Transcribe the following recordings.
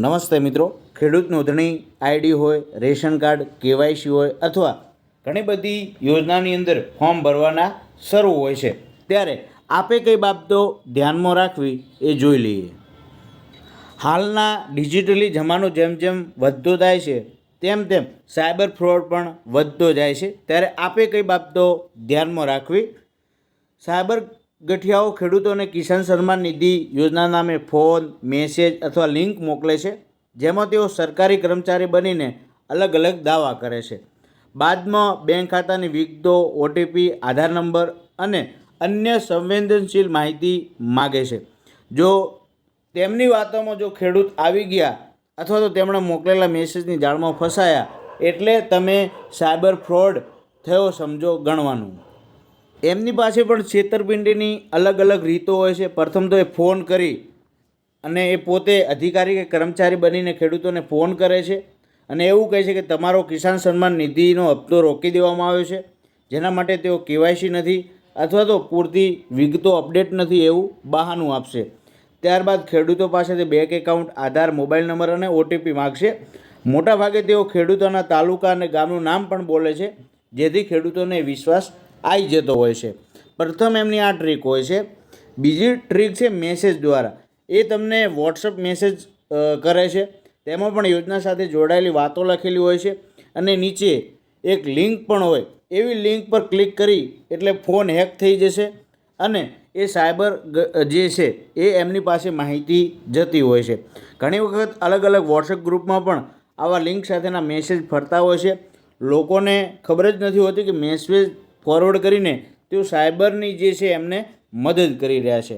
નમસ્તે મિત્રો, ખેડૂત નોંધણી આઈડી હોય, રેશન કાર્ડ, કેવાયસી હોય અથવા ઘણી બધી યોજનાની અંદર ફોર્મ ભરવાના શરૂ હોય છે, ત્યારે આપે કઈ બાબતો ધ્યાનમાં રાખવી એ જોઈ લઈએ. હાલના ડિજિટલી જમાનો જેમ જેમ વધતો જાય છે તેમ તેમ સાયબર ફ્રોડ પણ વધતો જાય છે, ત્યારે આપે કઈ બાબતો ધ્યાનમાં રાખવી. સાયબર ગઠિયાઓ ખેડૂતોને કિસાન સન્માન નિધિ યોજના નામે ફોન, મેસેજ અથવા લિંક મોકલે છે, જેમાં તેઓ સરકારી કર્મચારી બનીને અલગ અલગ દાવા કરે છે. બાદમાં બેંક ખાતાની વિગતો, ઓટીપી, આધાર નંબર અને અન્ય સંવેદનશીલ માહિતી માગે છે. જો તેમની વાતોમાં જો ખેડૂત આવી ગયા અથવા તો તેમણે મોકલેલા મેસેજની જાળમાં ફસાયા એટલે તમે સાયબર ફ્રોડ થયો સમજો ગણવાનું. એમની પાસે પણ છેતરપિંડીની અલગ અલગ રીતો હોય છે. પ્રથમ તો એ ફોન કરી અને એ પોતે અધિકારી કે કર્મચારી બનીને ખેડૂતોને ફોન કરે છે અને એવું કહે છે કે તમારો કિસાન સન્માન નિધિનો હપ્તો રોકી દેવામાં આવ્યો છે, જેના માટે તેઓ કેવાયસી નથી અથવા તો પૂરતી વિગતો અપડેટ નથી એવું બહાનું આપશે. ત્યારબાદ ખેડૂતો પાસેથી બેંક એકાઉન્ટ, આધાર, મોબાઈલ નંબર અને ઓટીપી માગશે. મોટાભાગે તેઓ ખેડૂતોના તાલુકા અને ગામનું નામ પણ બોલે છે, જેથી ખેડૂતોને વિશ્વાસ આવી જતો હોય છે. પ્રથમ એમની આ ટ્રીક હોય છે. બીજી ટ્રીક છે મેસેજ દ્વારા. એ તમને વોટ્સઅપ મેસેજ કરે છે, તેમાં પણ યોજના સાથે જોડાયેલી વાતો લખેલી હોય છે અને નીચે એક લિંક પણ હોય. એવી લિંક પર ક્લિક કરી એટલે ફોન હેક થઈ જશે અને એ સાયબર જે છે એ એમની પાસે માહિતી જતી હોય છે. ઘણી વખત અલગ અલગ વોટ્સઅપ ગ્રુપમાં પણ આવા લિંક સાથેના મેસેજ ફરતા હોય છે. લોકોને ખબર જ નથી હોતી કે મેસેજ ફોરવર્ડ કરીને તેઓ સાયબરની જે છે એમને મદદ કરી રહ્યા છે.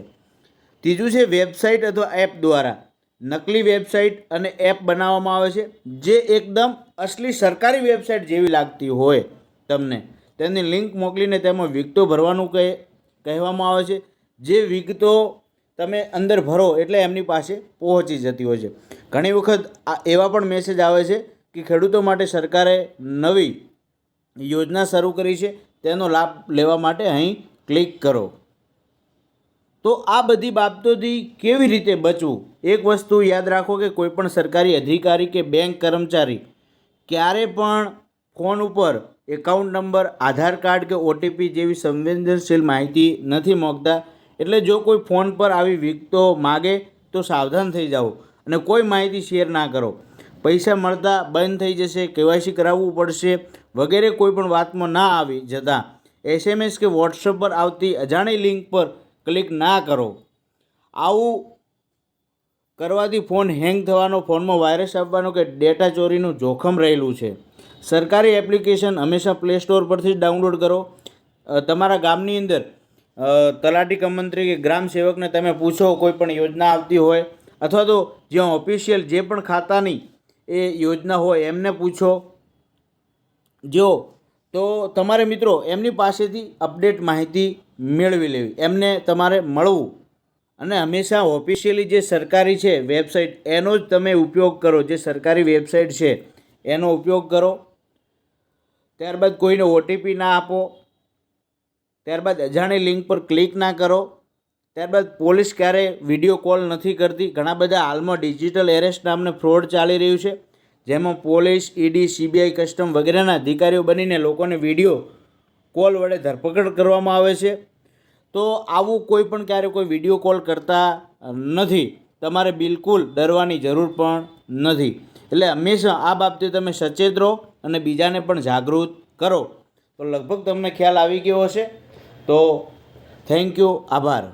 ત્રીજું છે વેબસાઇટ અથવા એપ દ્વારા. નકલી વેબસાઇટ અને એપ બનાવવામાં આવે છે જે એકદમ અસલી સરકારી વેબસાઇટ જેવી લાગતી હોય તમને. તેની લિંક મોકલીને તેમાં વિગતો ભરવાનું કહેવામાં આવે છે. જે વિગતો તમે અંદર ભરો એટલે એમની પાસે પહોંચી જતી હોય છે. ઘણી વખત એવા પણ મેસેજ આવે છે કે ખેડૂતો માટે સરકારે નવી યોજના શરૂ કરી છે, તેનો લાભ લેવા માટે અહીં ક્લિક કરો. તો આ બધી બાબતોથી કેવી રીતે બચવું? એક વસ્તુ યાદ રાખો કે કોઈપણ સરકારી અધિકારી કે બેંક કર્મચારી ક્યારે પણ ફોન ઉપર એકાઉન્ટ નંબર, આધાર કાર્ડ કે ઓટીપી જેવી સંવેદનશીલ માહિતી નથી માગતા. એટલે જો કોઈ ફોન પર આવી વિગતો માગે તો સાવધાન થઈ જાઓ અને કોઈ માહિતી શેર ના કરો. પૈસા મળતા બંધ થઈ જશે, કેવાયસી કરાવવું પડશે વગેરે કોઈ પણ વાતમાં ના આવી જતા એસએમએસ કે વોટ્સઅપ પર આવતી અજાણી લિંક પર ક્લિક ના કરો. આવું કરવાથી ફોન હેંગ થવાનો, ફોનમાં વાયરસ આવવાનો કે ડેટા ચોરીનું જોખમ રહેલું છે. સરકારી એપ્લિકેશન હંમેશા પ્લે સ્ટોર પરથી જ ડાઉનલોડ કરો. તમારા ગામની અંદર તલાટી કમ મંત્રી કે ગ્રામ સેવકને તમે પૂછો કોઈ પણ યોજના આવતી હોય અથવા તો જ્યાં ઓફિશિયલ જે પણ ખાતાની એ યોજના હોય એમને પૂછો. જો તો તમારે મિત્રો એમની પાસેથી અપડેટ માહિતી મેળવી લેવી, એમને તમારે મળવું અને હંમેશા ઓફિશિયલી જે સરકારી છે વેબસાઇટ એનો જ તમે ઉપયોગ કરો. જે સરકારી વેબસાઇટ છે એનો ઉપયોગ કરો. ત્યારબાદ કોઈને ઓટીપી ના આપો. ત્યારબાદ અજાણી લિંક પર ક્લિક ના કરો. ત્યારબાદ પોલીસ ક્યારેય વિડીયો કોલ નથી કરતી. ઘણા બધા હાલમાં ડિજિટલ એરેસ્ટ નામને ફ્રોડ ચાલી રહ્યું છે, જેમાં પોલીસ, ઈડી, સીબીઆઈ, કસ્ટમ વગેરેના અધિકારીઓ બનીને લોકોને વિડીયો કોલ વડે ધરપકડ કરવામાં આવે છે. તો આવું કોઈ પણ ક્યારે કોઈ વિડીયો કોલ કરતા નથી. તમારે બિલકુલ ડરવાની જરૂર પણ નથી. એટલે હંમેશા આ બાબતે તમે સચેત રહો અને બીજાને પણ જાગૃત કરો. તો લગભગ તમને ખ્યાલ આવી ગયો હશે. તો થેન્ક યુ, આભાર.